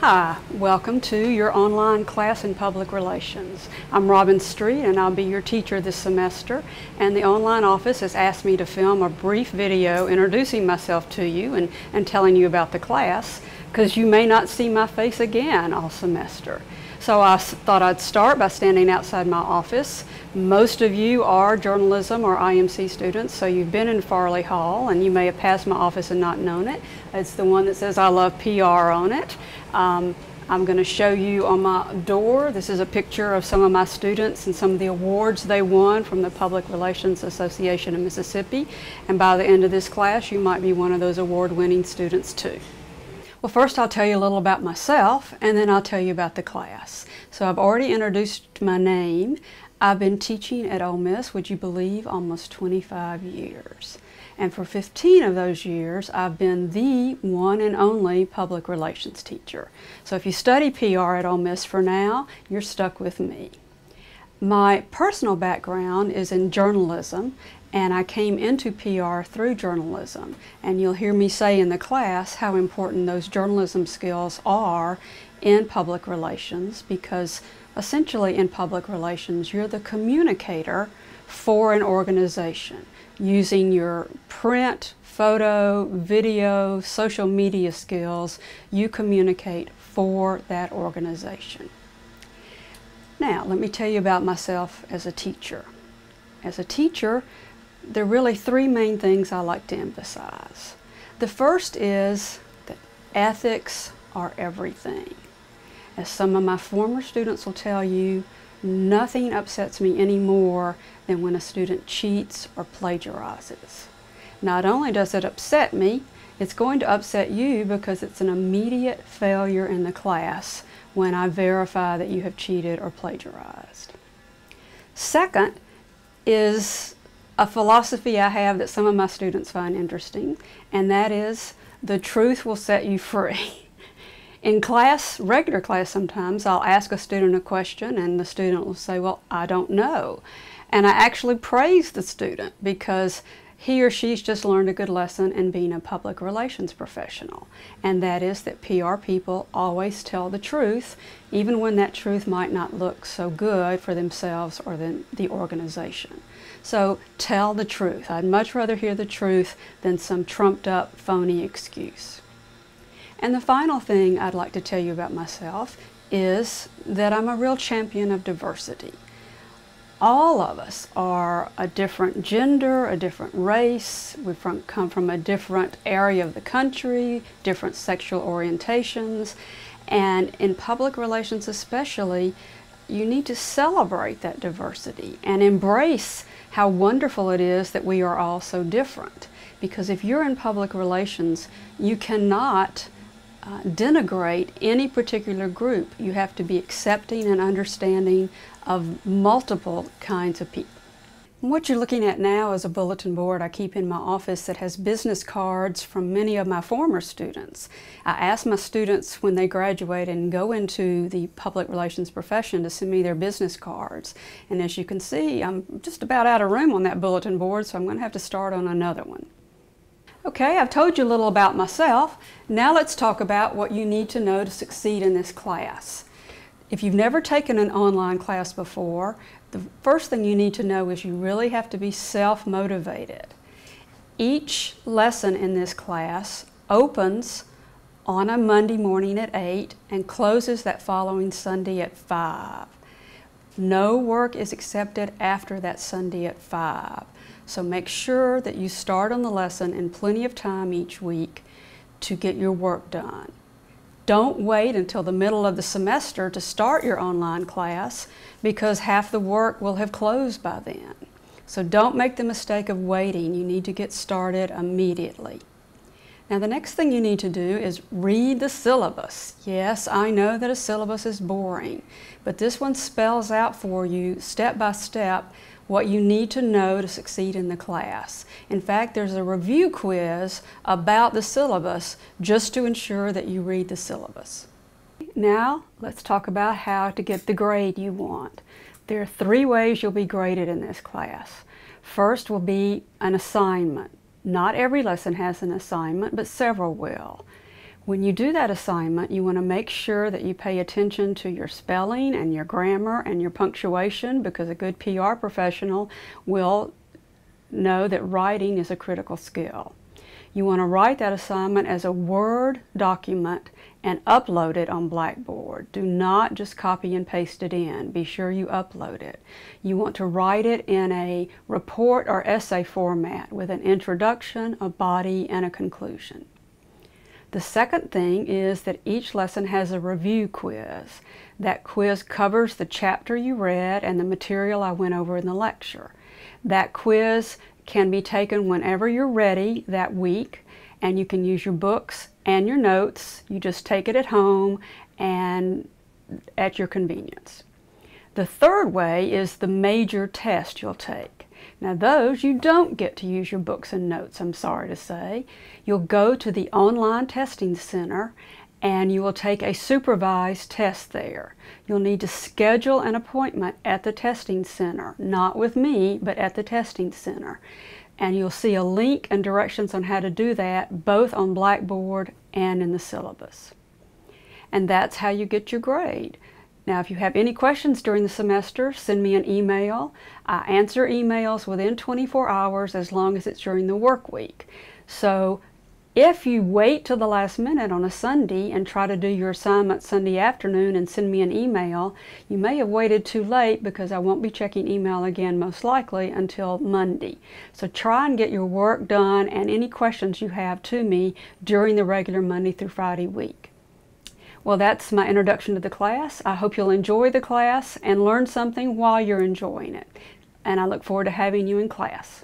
Hi, welcome to your online class in public relations. I'm Robin Street and I'll be your teacher this semester, and the online office has asked me to film a brief video introducing myself to you and telling you about the class, because you may not see my face again all semester. So I thought I'd start by standing outside my office. Most of you are journalism or IMC students, so you've been in Farley Hall and you may have passed my office and not known it. It's the one that says I love PR on it. I'm going to show you on my door. This is a picture of some of my students and some of the awards they won from the Public Relations Association of Mississippi. And by the end of this class, you might be one of those award-winning students too. Well, first I'll tell you a little about myself, and then I'll tell you about the class. So I've already introduced my name. I've been teaching at Ole Miss, would you believe, almost 25 years. And for 15 of those years, I've been the one and only public relations teacher. So if you study PR at Ole Miss for now, you're stuck with me. My personal background is in journalism, and I came into PR through journalism. And you'll hear me say in the class how important those journalism skills are in public relations, because essentially in public relations, you're the communicator for an organization. Using your print, photo, video, social media skills, you communicate for that organization. Now, let me tell you about myself as a teacher. As a teacher, there are really three main things I like to emphasize. The first is that ethics are everything. As some of my former students will tell you, nothing upsets me any more than when a student cheats or plagiarizes. Not only does it upset me, it's going to upset you because it's an immediate failure in the class when I verify that you have cheated or plagiarized. Second is a philosophy I have that some of my students find interesting, and that is the truth will set you free. In class, regular class sometimes, I'll ask a student a question and the student will say, well, I don't know. And I actually praise the student because he or she's just learned a good lesson in being a public relations professional. And that is that PR people always tell the truth, even when that truth might not look so good for themselves or the organization. So tell the truth. I'd much rather hear the truth than some trumped up, phony excuse. And the final thing I'd like to tell you about myself is that I'm a real champion of diversity. All of us are a different gender, a different race, we come from a different area of the country, different sexual orientations, and in public relations especially, you need to celebrate that diversity and embrace how wonderful it is that we are all so different. Because if you're in public relations, you cannot denigrate any particular group. You have to be accepting and understanding of multiple kinds of people. And what you're looking at now is a bulletin board I keep in my office that has business cards from many of my former students. I ask my students when they graduate and go into the public relations profession to send me their business cards. And as you can see, I'm just about out of room on that bulletin board, so I'm going to have to start on another one. Okay, I've told you a little about myself. Now let's talk about what you need to know to succeed in this class. If you've never taken an online class before, the first thing you need to know is you really have to be self-motivated. Each lesson in this class opens on a Monday morning at 8 and closes that following Sunday at 5. No work is accepted after that Sunday at 5. So make sure that you start on the lesson in plenty of time each week to get your work done. Don't wait until the middle of the semester to start your online class, because half the work will have closed by then. So don't make the mistake of waiting. You need to get started immediately. Now the next thing you need to do is read the syllabus. Yes, I know that a syllabus is boring, but this one spells out for you step by step what you need to know to succeed in the class. In fact, there's a review quiz about the syllabus just to ensure that you read the syllabus. Now, let's talk about how to get the grade you want. There are three ways you'll be graded in this class. First will be an assignment. Not every lesson has an assignment, but several will. When you do that assignment, you want to make sure that you pay attention to your spelling and your grammar and your punctuation, because a good PR professional will know that writing is a critical skill. You want to write that assignment as a Word document and upload it on Blackboard. Do not just copy and paste it in. Be sure you upload it. You want to write it in a report or essay format with an introduction, a body, and a conclusion. The second thing is that each lesson has a review quiz. That quiz covers the chapter you read and the material I went over in the lecture. That quiz can be taken whenever you're ready that week, and you can use your books and your notes. You just take it at home and at your convenience. The third way is the major test you'll take. Now those, you don't get to use your books and notes, I'm sorry to say. You'll go to the online testing center and you will take a supervised test there. You'll need to schedule an appointment at the testing center, not with me, but at the testing center. And you'll see a link and directions on how to do that, both on Blackboard and in the syllabus. And that's how you get your grade. Now, if you have any questions during the semester, send me an email. I answer emails within 24 hours as long as it's during the work week. So if you wait till the last minute on a Sunday and try to do your assignment Sunday afternoon and send me an email, you may have waited too late, because I won't be checking email again most likely until Monday. So try and get your work done and any questions you have to me during the regular Monday through Friday week. Well, that's my introduction to the class. I hope you'll enjoy the class and learn something while you're enjoying it. And I look forward to having you in class.